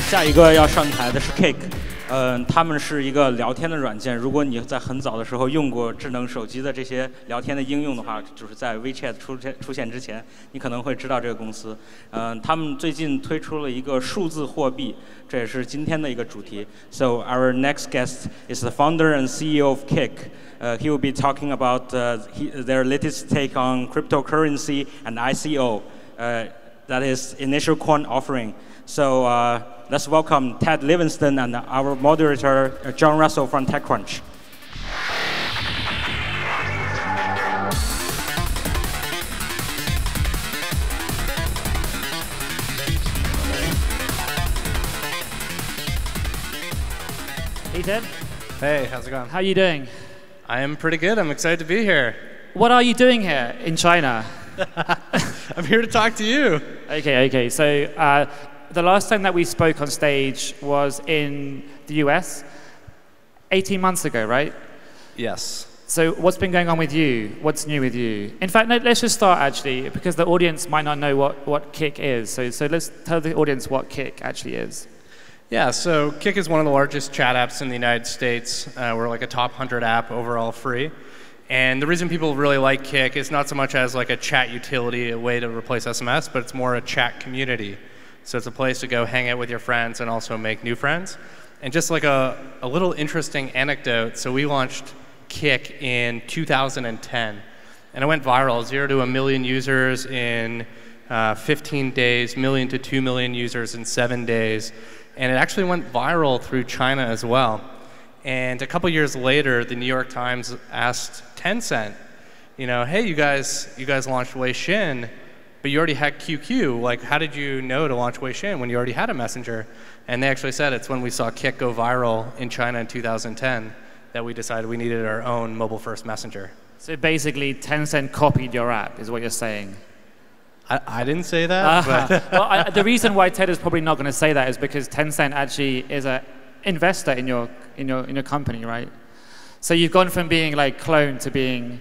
下一个要上台的是 Kick， 他们是一个聊天的软件。如果你在很早的时候用过智能手机的这些聊天的应用的话，就是在 WeChat 出现之前，你可能会知道这个公司。他们最近推出了一个数字货币，这也是今天的一个主题。So our next guest is the founder and CEO of Kick. He will be talking about their latest take on cryptocurrency and ICO. That is initial coin offering. So let's welcome Ted Livingston and our moderator, Jon Russell from TechCrunch. Hey, Ted. Hey, how's it going? How are you doing? I am pretty good. I'm excited to be here. What are you doing here in China? I'm here to talk to you. Okay. So the last time that we spoke on stage was in the US 18 months ago, right? Yes. So what's been going on with you? What's new with you? In fact, no, let's just start actually, because the audience might not know what Kick is. So let's tell the audience what Kick actually is. Yeah, so Kick is one of the largest chat apps in the United States. We're like a top 100 app, overall free. And the reason people really like Kick is not so much as like a chat utility, a way to replace SMS, but it's more a chat community. So it's a place to go hang out with your friends and also make new friends. And just like a little interesting anecdote, so we launched Kick in 2010. And it went viral, 0 to 1 million users in 15 days, million to 2 million users in 7 days. And it actually went viral through China as well. And a couple years later, the New York Times asked Tencent, hey, you guys launched Weixin, but you already had QQ. Like, how did you know to launch Weixin when you already had a messenger? And they actually said it's when we saw Kick go viral in China in 2010 that we decided we needed our own mobile-first messenger. So basically, Tencent copied your app, is what you're saying. I didn't say that. But well, the reason why Ted is probably not going to say that is because Tencent actually is an investor in your company, right? So you've gone from being like clone to being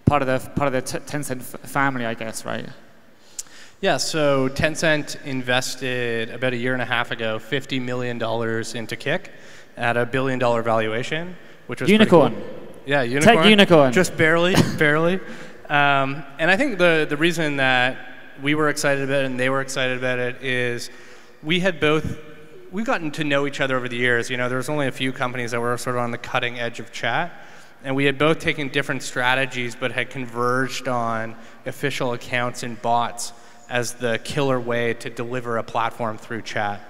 part of the Tencent family, I guess, right? Yeah. So Tencent invested about a year and a half ago $50 million into Kick at $1 billion valuation, which was unicorn. Pretty cool. Yeah, unicorn. Tech unicorn. Just barely. And I think the reason that we were excited about it and they were excited about it is we've gotten to know each other over the years. There was only a few companies that were sort of on the cutting edge of chat, and we had both taken different strategies but had converged on official accounts and bots as the killer way to deliver a platform through chat.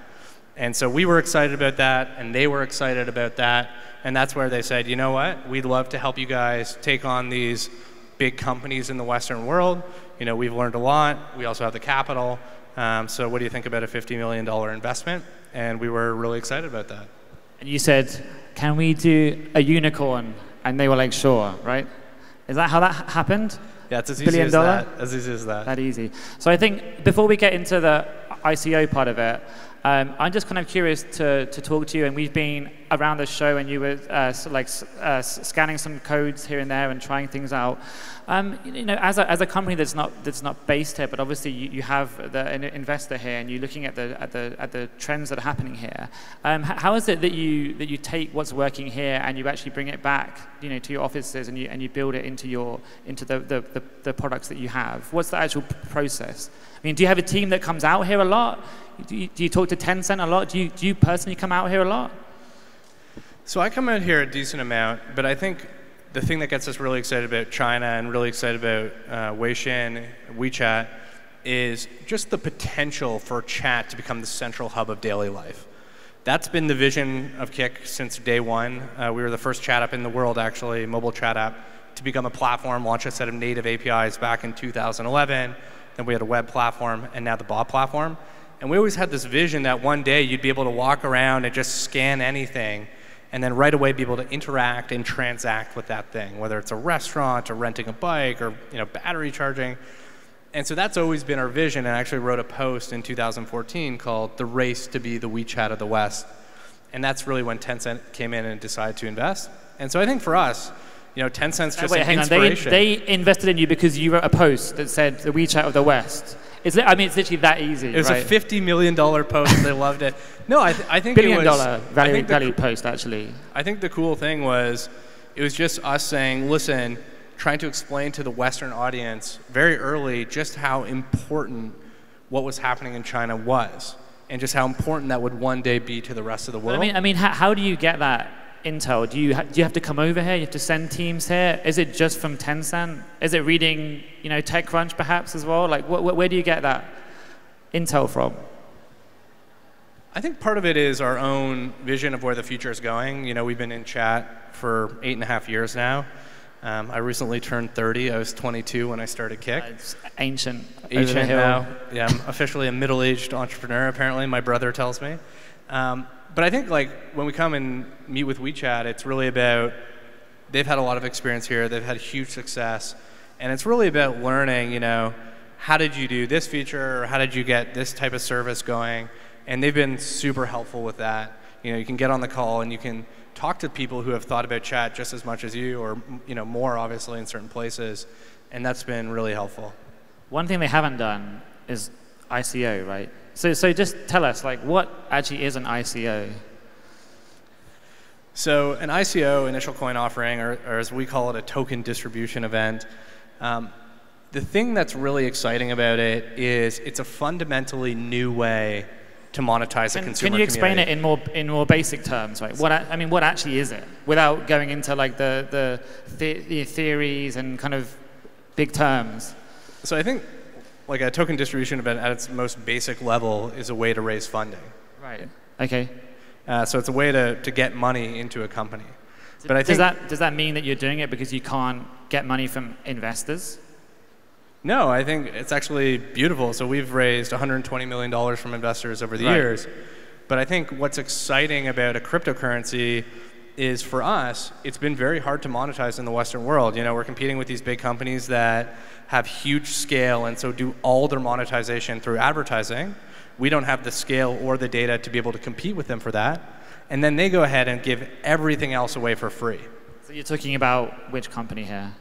And so we were excited about that, and they were excited about that, and that's where they said, you know what, we'd love to help you guys take on these big companies in the Western world. We've learned a lot. We also have the capital. So what do you think about a $50 million investment? And we were really excited about that. And you said, can we do a unicorn? And they were like, sure, right? Is that how that happened? Yeah, it's as easy as that. As easy as that. That easy. So I think before we get into the ICO part of it, I'm just kind of curious to talk to you. And we've been around the show, and you were scanning some codes here and there and trying things out. As a company that's not based here, but obviously you have an investor here, and you're looking at the trends that are happening here. How is it that you take what's working here and you actually bring it back, to your offices, and you build it into the products that you have? What's the actual process? I mean, do you have a team that comes out here a lot? Do you talk to Tencent a lot? Do you personally come out here a lot? So I come out here a decent amount, but I think the thing that gets us really excited about China and really excited about Weixin, WeChat, is just the potential for chat to become the central hub of daily life. That's been the vision of Kick since day one. We were the first chat app in the world, actually, mobile chat app, to become a platform, launch a set of native APIs back in 2011. Then we had a web platform, and now the bot platform. And we always had this vision that one day you'd be able to walk around and just scan anything, and then right away be able to interact and transact with that thing, whether it's a restaurant or renting a bike or battery charging. And so that's always been our vision, and I actually wrote a post in 2014 called The Race to be the WeChat of the West. And that's really when Tencent came in and decided to invest. And so I think for us, Tencent's just an inspiration. They invested in you because you wrote a post that said the WeChat of the West. Is it? I mean, it's literally that easy. It was a $50 million post. They loved it. No, I think $1 billion it was value post actually. I think the cool thing was, it was just us saying, listen, trying to explain to the Western audience very early just how important what was happening in China was, and just how important that would one day be to the rest of the world. I mean, how do you get that intel? Do you have to come over here? You have to send teams here? Is it just from Tencent? Is it reading, TechCrunch perhaps as well? Like, where do you get that intel from? I think part of it is our own vision of where the future is going. We've been in chat for 8.5 years now. I recently turned 30. I was 22 when I started Kik. It's ancient. Ancient now. Yeah, I'm officially a middle-aged entrepreneur, apparently, my brother tells me. But I think when we come and meet with WeChat, it's really about, they've had a lot of experience here, they've had huge success, and it's really about learning, how did you do this feature, or how did you get this type of service going? And they've been super helpful with that. You can get on the call and you can talk to people who have thought about chat just as much as you, or more obviously in certain places, and that's been really helpful. One thing they haven't done is ICO, right? So just tell us, what actually is an ICO? So an ICO, initial coin offering, or as we call it, a token distribution event. The thing that's really exciting about it is it's a fundamentally new way to monetize a consumer community. Can you explain it in more basic terms, right? What actually is it, without going into the theories and kind of big terms? So I think a token distribution event at its most basic level is a way to raise funding. Right. Okay. So it's a way to get money into a company. But I think does that mean that you're doing it because you can't get money from investors? No, I think it's actually beautiful. So we've raised $120 million from investors over the years. But I think what's exciting about a cryptocurrency is, for us, it's been very hard to monetize in the Western world. We're competing with these big companies that have huge scale and so do all their monetization through advertising. We don't have the scale or the data to be able to compete with them for that. And then they go ahead and give everything else away for free. So you're talking about which company here?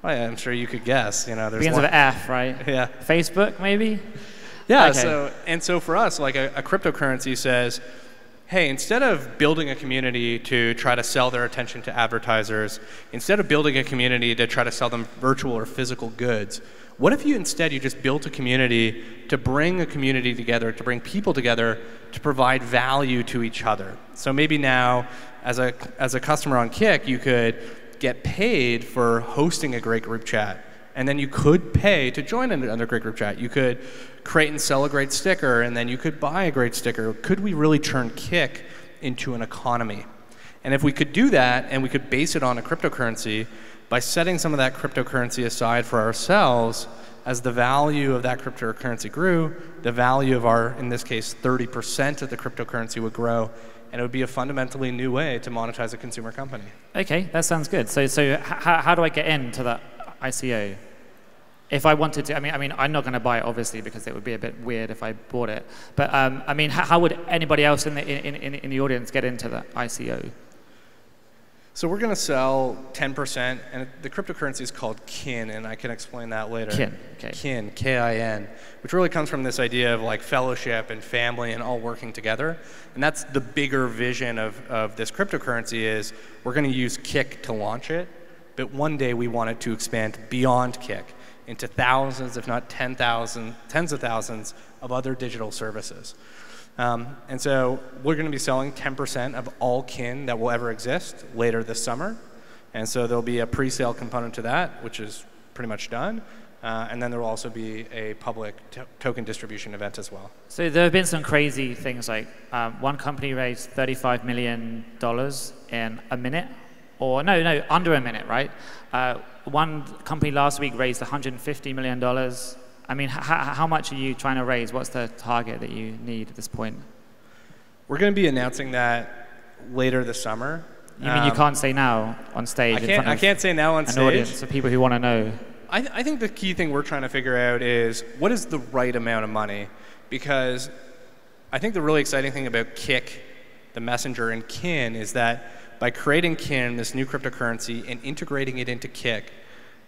Well, yeah, I'm sure you could guess. There's begins with F, right? Yeah. Facebook, maybe? Yeah. Okay. So for us, a cryptocurrency says, hey, instead of building a community to try to sell their attention to advertisers, instead of building a community to try to sell them virtual or physical goods, what if you just built a community to bring a community together, to bring people together, to provide value to each other? So maybe now, as a customer on Kik, you could get paid for hosting a great group chat. And then you could pay to join another great group chat. You could create and sell a great sticker, and then you could buy a great sticker. Could we really turn Kik into an economy? And if we could do that, and we could base it on a cryptocurrency, by setting some of that cryptocurrency aside for ourselves, as the value of that cryptocurrency grew, the value of our, in this case, 30% of the cryptocurrency would grow, and it would be a fundamentally new way to monetize a consumer company. Okay, that sounds good. So how do I get into that ICO? If I wanted to, I mean, I'm not going to buy it, obviously, because it would be a bit weird if I bought it. But how would anybody else in the audience get into the ICO? So we're going to sell 10%, and the cryptocurrency is called KIN, and I can explain that later. KIN, okay. KIN, K-I-N, which really comes from this idea of fellowship and family and all working together. And that's the bigger vision of this cryptocurrency is we're going to use Kik to launch it, but one day we want it to expand beyond Kik into thousands, if not tens of thousands of other digital services. And so we're going to be selling 10% of all KIN that will ever exist later this summer. And so there'll be a pre-sale component to that, which is pretty much done. And then there will also be a public token distribution event as well. So there have been some crazy things, like one company raised $35 million in a minute. Or no, under a minute, right? One company last week raised $150 million. I mean, how much are you trying to raise? What's the target that you need at this point? We're going to be announcing that later this summer. You mean you can't say now on stage? I can't say now on stage. An audience of people who want to know. I think the key thing we're trying to figure out is what is the right amount of money? Because I think the really exciting thing about Kik, the messenger, and KIN is that by creating KIN, this new cryptocurrency, and integrating it into Kik,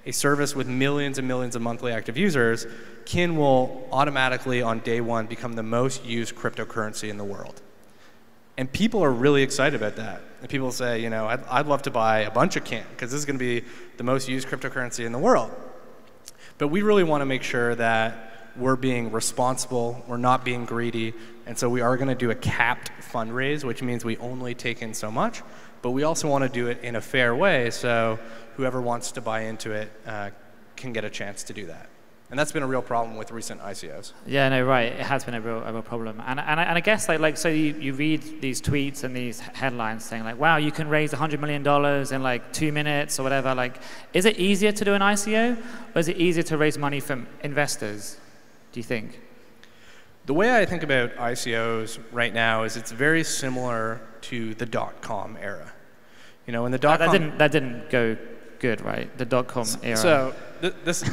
a service with millions and millions of monthly active users, Kin will automatically on day one become the most used cryptocurrency in the world. And people are really excited about that. And people say, you know, I'd love to buy a bunch of Kin because this is going to be the most used cryptocurrency in the world. But we really want to make sure that we're being responsible, we're not being greedy, and so we are going to do a capped fundraise, which means we only take in so much, but we also want to do it in a fair way so whoever wants to buy into it can get a chance to do that. And that's been a real problem with recent ICOs. Yeah, no, right. It has been a real problem. And I guess so you read these tweets and these headlines saying like, wow, you can raise $100 million in like 2 minutes or whatever. Like, is it easier to do an ICO or is it easier to raise money from investors, do you think? The way I think about ICOs right now is it's very similar to the .com era. You know, when the .com... That didn't go good, right? The .com era. So this...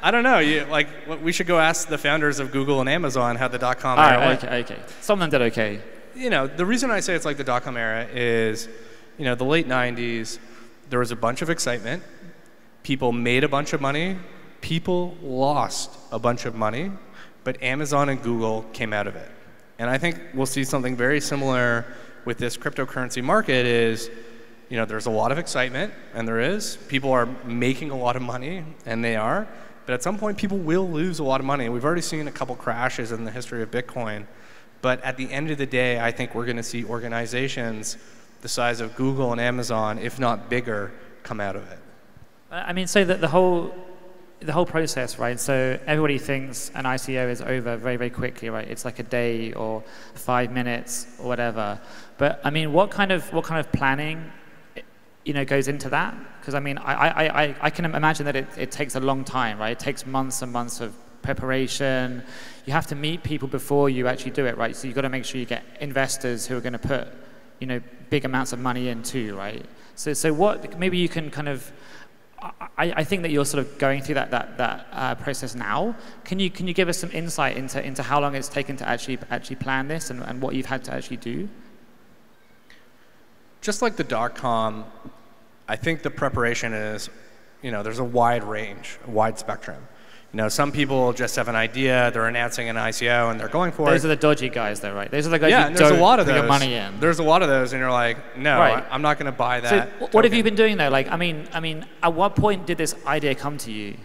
I don't know. We should go ask the founders of Google and Amazon how the .com era went. Okay. Some of them did okay. You know, the reason I say it's like the .com era is, you know, the late 90s, there was a bunch of excitement. People made a bunch of money. People lost a bunch of money. But Amazon and Google came out of it. And I think we'll see something very similar with this cryptocurrency market is, you know, there's a lot of excitement, and there is. People are making a lot of money, and they are. But at some point, people will lose a lot of money. We've already seen a couple crashes in the history of Bitcoin. But at the end of the day, I think we're going to see organizations the size of Google and Amazon, if not bigger, come out of it. I mean, so that the whole process, right? So everybody thinks an ICO is over very, very quickly, right? It's like a day or 5 minutes or whatever. But I mean, what kind of planning, you know, goes into that? Because I mean, I can imagine that it takes a long time, right? It takes months and months of preparation. You have to meet people before you actually do it, right? So you've got to make sure you get investors who are going to put, you know, big amounts of money in too, right? So what, maybe you can kind of, I think that you're sort of going through that process now. Can you give us some insight into how long it's taken to actually plan this and what you've had to actually do? Just like the .com, I think the preparation is, you know, there's a wide range, a wide spectrum. You know, some people just have an idea, they're announcing an ICO, and they're going for it. Those are the dodgy guys, though, right? Those are the guys who don't put your money in. There's a lot of those, and you're like, no, right. I'm not going to buy that. So what have you been doing, though? Like, I mean, at what point did this idea come to you?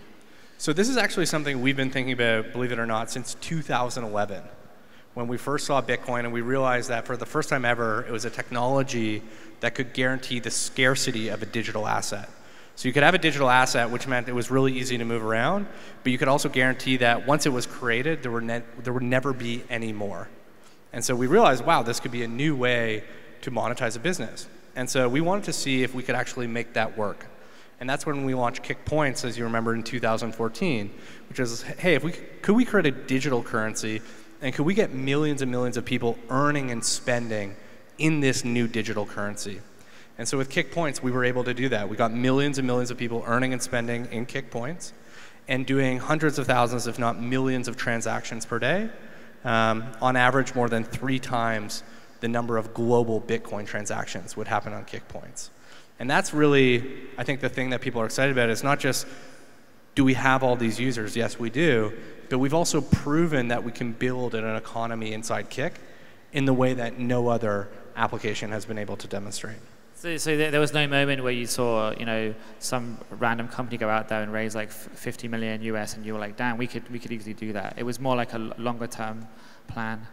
So this is actually something we've been thinking about, believe it or not, since 2011. When we first saw Bitcoin, and we realized that for the first time ever, it was a technology that could guarantee the scarcity of a digital asset. So you could have a digital asset, which meant it was really easy to move around, but you could also guarantee that once it was created, there would never be any more. And so we realized, wow, this could be a new way to monetize a business. And so we wanted to see if we could actually make that work. And that's when we launched Kick Points, as you remember, in 2014, which is, hey, could we create a digital currency, and could we get millions and millions of people earning and spending in this new digital currency? And so with Kick Points, we were able to do that. We got millions and millions of people earning and spending in Kick Points and doing hundreds of thousands, if not millions of transactions per day. On average, more than 3 times the number of global Bitcoin transactions would happen on Kick Points. And that's really, I think, the thing that people are excited about. It's not just, do we have all these users? Yes, we do. But we've also proven that we can build an economy inside Kick in the way that no other application has been able to demonstrate. So there was no moment where you saw, you know, some random company go out there and raise like 50 million US, and you were like, damn, we could easily do that. It was more like a longer term plan.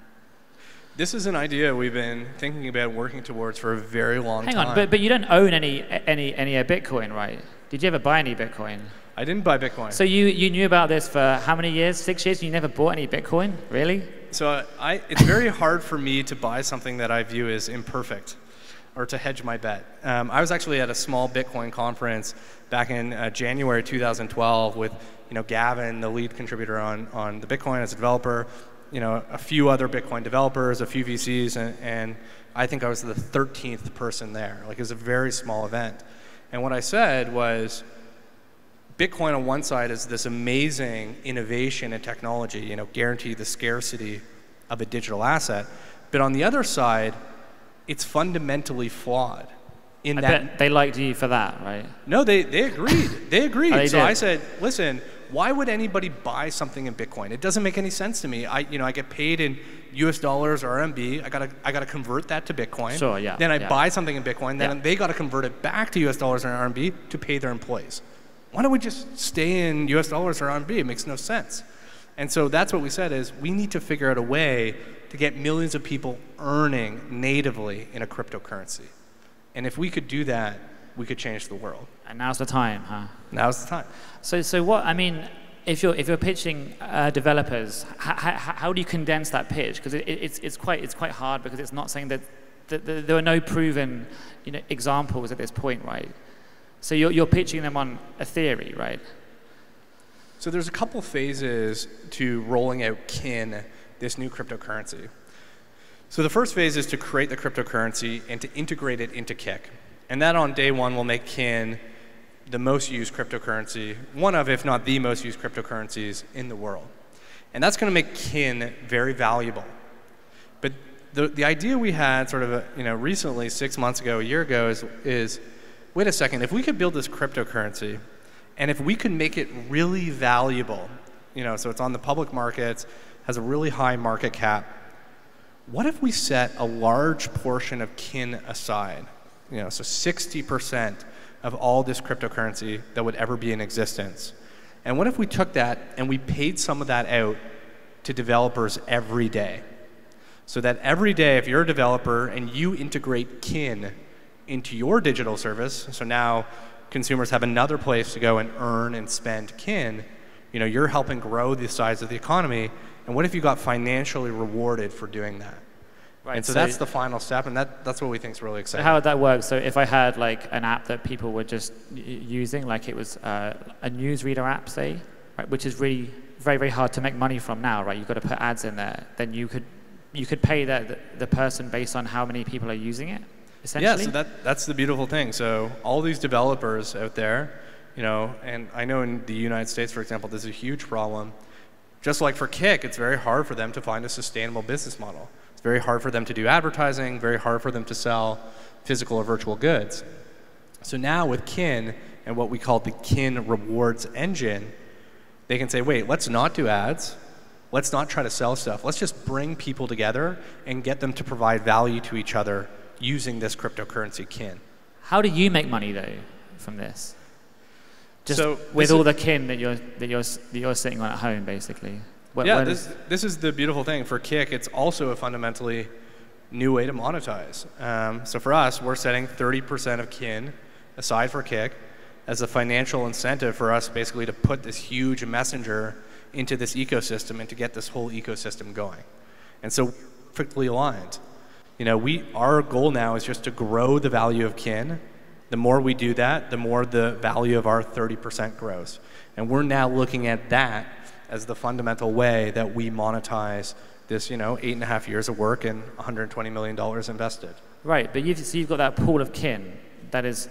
This is an idea we've been thinking about working towards for a very long time. Hang on, but you don't own any Bitcoin, right? Did you ever buy any Bitcoin? I didn't buy Bitcoin. So you knew about this for how many years? 6 years? You never bought any Bitcoin? Really? So it's very hard for me to buy something that I view as imperfect, or to hedge my bet. I was actually at a small Bitcoin conference back in January 2012 with, you know, Gavin, the lead contributor on the Bitcoin as a developer, you know, a few other Bitcoin developers, a few VCs, and I think I was the 13th person there. Like, it was a very small event. And what I said was, Bitcoin on one side is this amazing innovation and technology, you know, guarantee the scarcity of a digital asset. But on the other side, it's fundamentally flawed in I that. bet they liked you for that, right? No, they agreed. They agreed. Oh, they so did. I said, listen, why would anybody buy something in Bitcoin? It doesn't make any sense to me. I get paid in US dollars or RMB. I gotta convert that to Bitcoin. Sure, yeah. Then I yeah. buy something in Bitcoin. Then they gotta convert it back to US dollars or RMB to pay their employees. Why don't we just stay in US dollars or RMB? It makes no sense. And so that's what we said is we need to figure out a way to get millions of people earning natively in a cryptocurrency. And if we could do that, we could change the world. And now's the time, huh? Now's the time. So what, I mean, if you're pitching developers, how do you condense that pitch? Because it's quite hard because it's not saying that there are no proven examples at this point, right? So you're pitching them on a theory, right? So there's a couple phases to rolling out Kin, this new cryptocurrency. So the first phase is to create the cryptocurrency and to integrate it into Kik. And that on day one will make Kin the most used cryptocurrency, one of, if not the most used cryptocurrencies in the world. And that's going to make Kin very valuable. But the idea we had sort of recently, 6 months ago, a year ago, is wait a second, if we could build this cryptocurrency, and if we could make it really valuable, so it's on the public markets, has a really high market cap, what if we set a large portion of Kin aside? So 60% of all this cryptocurrency that would ever be in existence. And what if we took that and we paid some of that out to developers every day? So that every day, if you're a developer and you integrate Kin into your digital service, so now consumers have another place to go and earn and spend Kin, you're helping grow the size of the economy. And what if you got financially rewarded for doing that? Right, and so that's the final step, and that's what we think is really exciting. How would that work? So if I had like an app that people were just using, like it was a newsreader app, say, right, which is really very, very hard to make money from now, right? You've got to put ads in there. Then you could pay the person based on how many people are using it, essentially? Yeah, so that's the beautiful thing. So all these developers out there, and I know in the United States, for example, there's a huge problem. Just like for Kik, it's very hard for them to find a sustainable business model. It's very hard for them to do advertising, very hard for them to sell physical or virtual goods. So now with Kin and what we call the Kin rewards engine, they can say, wait, let's not do ads. Let's not try to sell stuff. Let's just bring people together and get them to provide value to each other using this cryptocurrency Kin. How do you make money though from this? Just so with all the Kin that you're sitting on at home, basically. This is the beautiful thing. For Kik, it's also a fundamentally new way to monetize. So for us, we're setting 30% of Kin aside for Kik as a financial incentive for us basically to put this huge messenger into this ecosystem and to get this whole ecosystem going. And so perfectly aligned. Our goal now is just to grow the value of Kin. The more we do that, the more the value of our 30% grows. And we're now looking at that as the fundamental way that we monetize this, 8.5 years of work and $120 million invested. Right, but you've got that pool of Kin. That is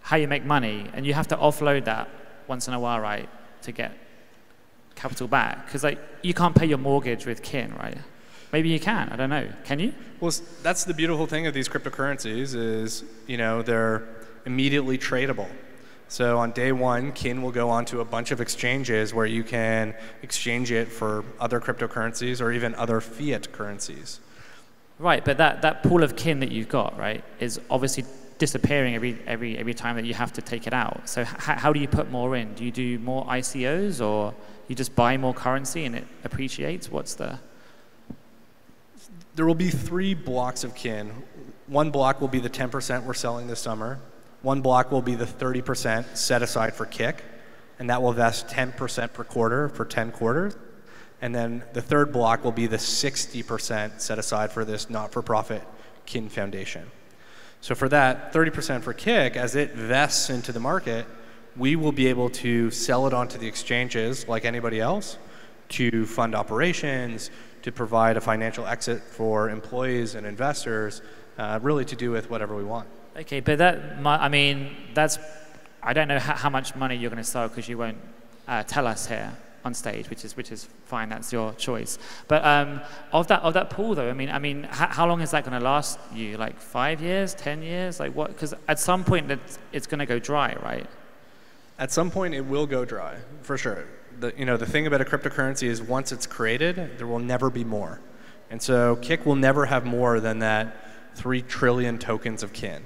how you make money, and you have to offload that once in a while, right, to get capital back. Because you can't pay your mortgage with Kin, right? Maybe you can, I don't know. Can you? Well, that's the beautiful thing of these cryptocurrencies is, they're immediately tradable. So on day one, Kin will go onto a bunch of exchanges where you can exchange it for other cryptocurrencies or even other fiat currencies. Right, but that pool of Kin that you've got, right, is obviously disappearing every time that you have to take it out. So how do you put more in? Do you do more ICOs or you just buy more currency and it appreciates? There will be 3 blocks of Kin. One block will be the 10% we're selling this summer. One block will be the 30% set aside for Kik, and that will vest 10% per quarter for 10 quarters. And then the third block will be the 60% set aside for this not-for-profit Kin Foundation. So for that 30% for Kik, as it vests into the market, we will be able to sell it onto the exchanges like anybody else to fund operations, to provide a financial exit for employees and investors, really to do with whatever we want. Okay, but I don't know how much money you're going to sell because you won't tell us here. on stage, which is fine. That's your choice. But of that pool, though, I mean, how long is that going to last you? Like 5 years, 10 years? Like what? Because at some point it's going to go dry, right? At some point it will go dry, for sure. The thing about a cryptocurrency is once it's created, there will never be more. And so Kik will never have more than that 3 trillion tokens of kin.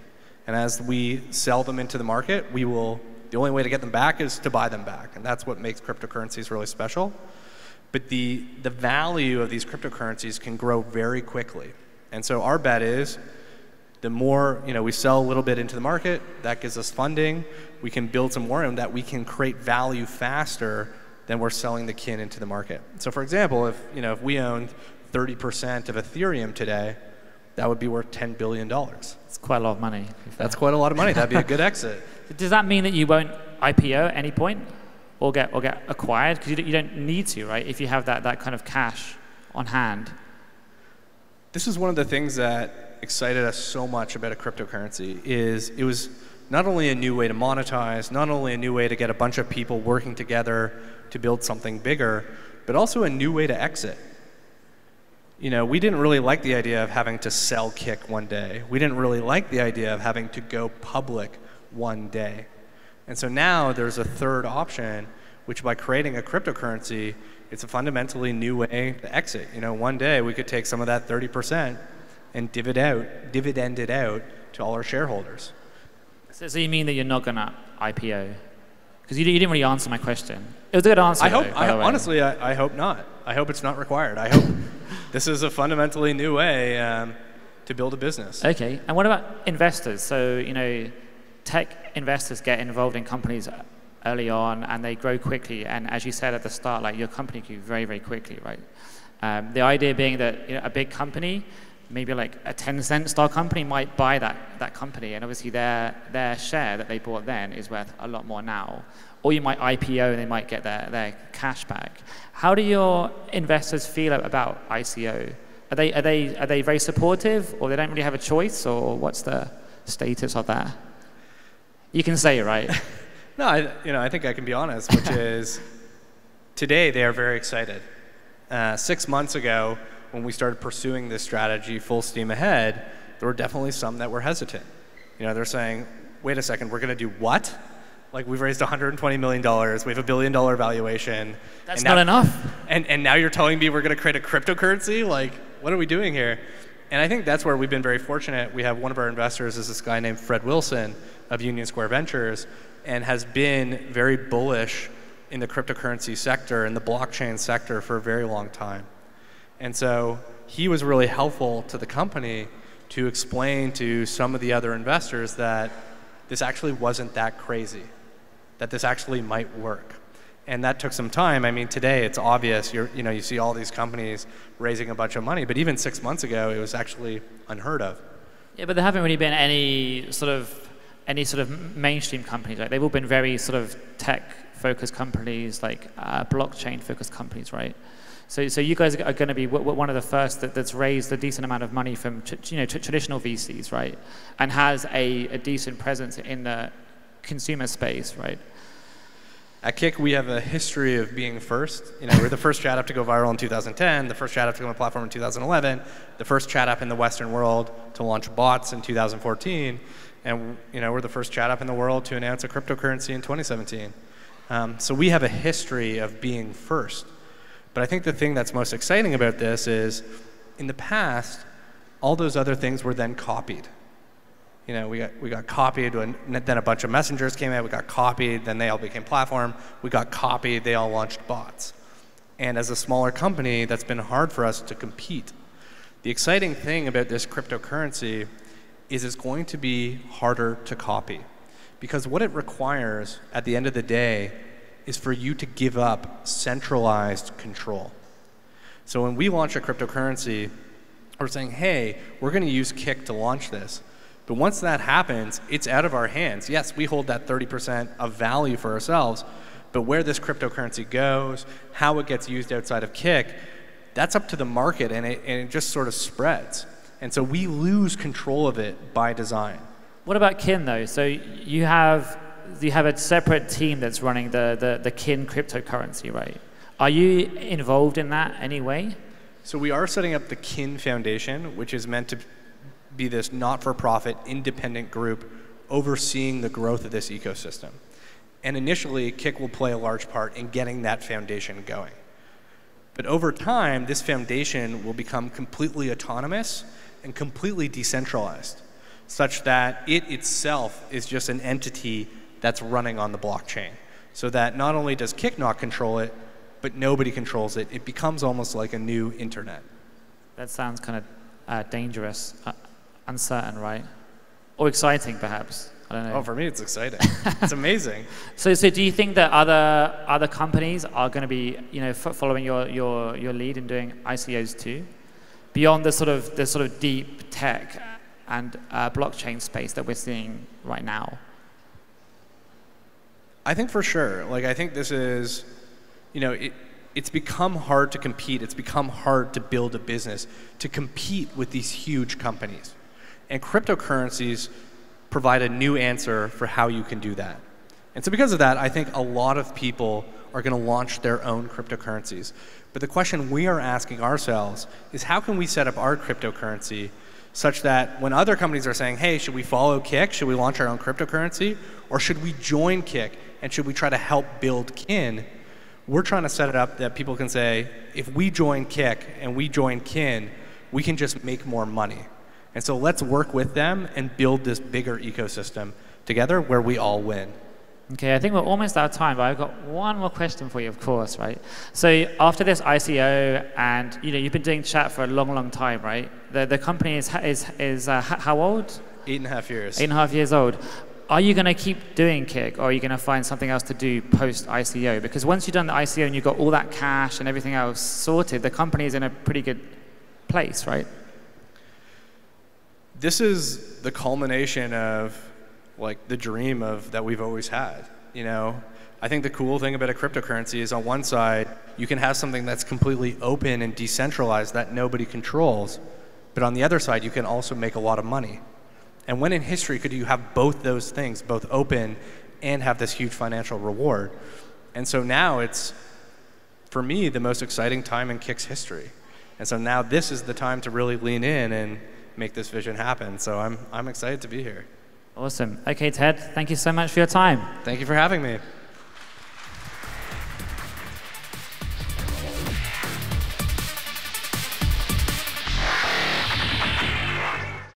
And as we sell them into the market, the only way to get them back is to buy them back. And that's what makes cryptocurrencies really special. But the value of these cryptocurrencies can grow very quickly. And so our bet is the more we sell a little bit into the market, that gives us funding. We can build some more, and that we can create value faster than we're selling the kin into the market. So for example, if we owned 30% of Ethereum today, that would be worth $10 billion. It's quite a lot of money. That's quite a lot of money. That'd be a good exit. Does that mean that you won't IPO at any point or get acquired? Because you don't need to, right? If you have that kind of cash on hand. This is one of the things that excited us so much about a cryptocurrency is it was not only a new way to monetize, not only a new way to get a bunch of people working together to build something bigger, but also a new way to exit. We didn't really like the idea of having to sell Kik one day. We didn't really like the idea of having to go public one day. And so now there's a third option, which by creating a cryptocurrency, it's a fundamentally new way to exit. One day we could take some of that 30% and dividend it out to all our shareholders. So you mean that you're not going to IPO? Because you didn't really answer my question. It was a good answer. Honestly, I hope not. I hope it's not required. I hope this is a fundamentally new way to build a business. Okay. And what about investors? So, tech investors get involved in companies early on, and they grow quickly. And as you said at the start, like your company grew very, very quickly, right? The idea being that a big company, maybe like a 10-cent style company, might buy that company, and obviously their share that they bought then is worth a lot more now. Or you might IPO and they might get their cash back. How do your investors feel about ICO? Are they very supportive, or they don't really have a choice, or what's the status of that? You can say, right? No, I think I can be honest, which is today they are very excited. 6 months ago, when we started pursuing this strategy full steam ahead, there were definitely some that were hesitant. They're saying, wait a second, we're going to do what? Like, we've raised $120 million, we have $1 billion valuation. That's not enough. And now you're telling me we're going to create a cryptocurrency? Like, what are we doing here? And I think that's where we've been very fortunate. We have one of our investors is this guy named Fred Wilson of Union Square Ventures, and has been very bullish in the cryptocurrency sector and the blockchain sector for a very long time. And so he was really helpful to the company to explain to some of the other investors that this actually wasn't that crazy, that this actually might work. And that took some time. I mean, today it's obvious. You see all these companies raising a bunch of money, but even 6 months ago, it was actually unheard of. Yeah, but there haven't really been any sort of mainstream companies. Right? They've all been very sort of tech-focused companies, like blockchain-focused companies, right? So you guys are going to be one of the first that's raised a decent amount of money from traditional VCs, right? And has a decent presence in the consumer space, right? At Kik, we have a history of being first. We're the first chat app to go viral in 2010, the first chat app to go on the platform in 2011, the first chat app in the Western world to launch bots in 2014, and we're the first chat app in the world to announce a cryptocurrency in 2017. So we have a history of being first. But I think the thing that's most exciting about this is, in the past, all those other things were then copied. We got copied, then a bunch of messengers came out, we got copied, then they all became platform, we got copied, they all launched bots. And as a smaller company, that's been hard for us to compete. The exciting thing about this cryptocurrency is it's going to be harder to copy. Because what it requires at the end of the day is for you to give up centralized control. So when we launch a cryptocurrency, we're saying, hey, we're going to use Kik to launch this. But once that happens, it's out of our hands. Yes, we hold that 30% of value for ourselves, but where this cryptocurrency goes, how it gets used outside of Kik, that's up to the market, and it just sort of spreads. And so we lose control of it by design. What about kin, though? So you have a separate team that's running the kin cryptocurrency, right? Are you involved in that anyway? So we are setting up the KIN Foundation, which is meant to be this not-for-profit independent group overseeing the growth of this ecosystem. And initially, Kik will play a large part in getting that foundation going. But over time, this foundation will become completely autonomous and completely decentralized, such that it itself is just an entity that's running on the blockchain. So that not only does Kik not control it, but nobody controls it. It becomes almost like a new internet. That sounds kind of dangerous, uncertain, right? Or exciting, perhaps. I don't know. Oh, for me, it's exciting. It's amazing. So do you think that other companies are going to be, following your lead in doing ICOs too, beyond the sort of deep tech and blockchain space that we're seeing right now? I think for sure. Like, I think this is, it's become hard to compete. It's become hard to build a business to compete with these huge companies, and cryptocurrencies provide a new answer for how you can do that. And so because of that, I think a lot of people are going to launch their own cryptocurrencies. But the question we are asking ourselves is, how can we set up our cryptocurrency such that when other companies are saying, hey, should we follow Kik? Should we launch our own cryptocurrency? Or should we join Kik? And should we try to help build KIN? We're trying to set it up that people can say, if we join Kik and we join KIN, we can just make more money. And so let's work with them and build this bigger ecosystem together where we all win. Okay, I think we're almost out of time, but I've got one more question for you, of course, right? So after this ICO, and you've been doing chat for a long, long time, right? The company is how old? 8.5 years. 8.5 years old. Are you going to keep doing Kik, or are you going to find something else to do post ICO? Because once you've done the ICO and you've got all that cash and everything else sorted, the company is in a pretty good place, right? This is the culmination of the dream that we've always had. I think the cool thing about a cryptocurrency is, on one side, you can have something that's completely open and decentralized that nobody controls, but on the other side, you can also make a lot of money. And when in history could you have both those things, both open and have this huge financial reward? And so now it's, for me, the most exciting time in Kik's history. And so now this is the time to really lean in and make this vision happen. So I'm excited to be here. Awesome. Okay, Ted, thank you so much for your time. Thank you for having me.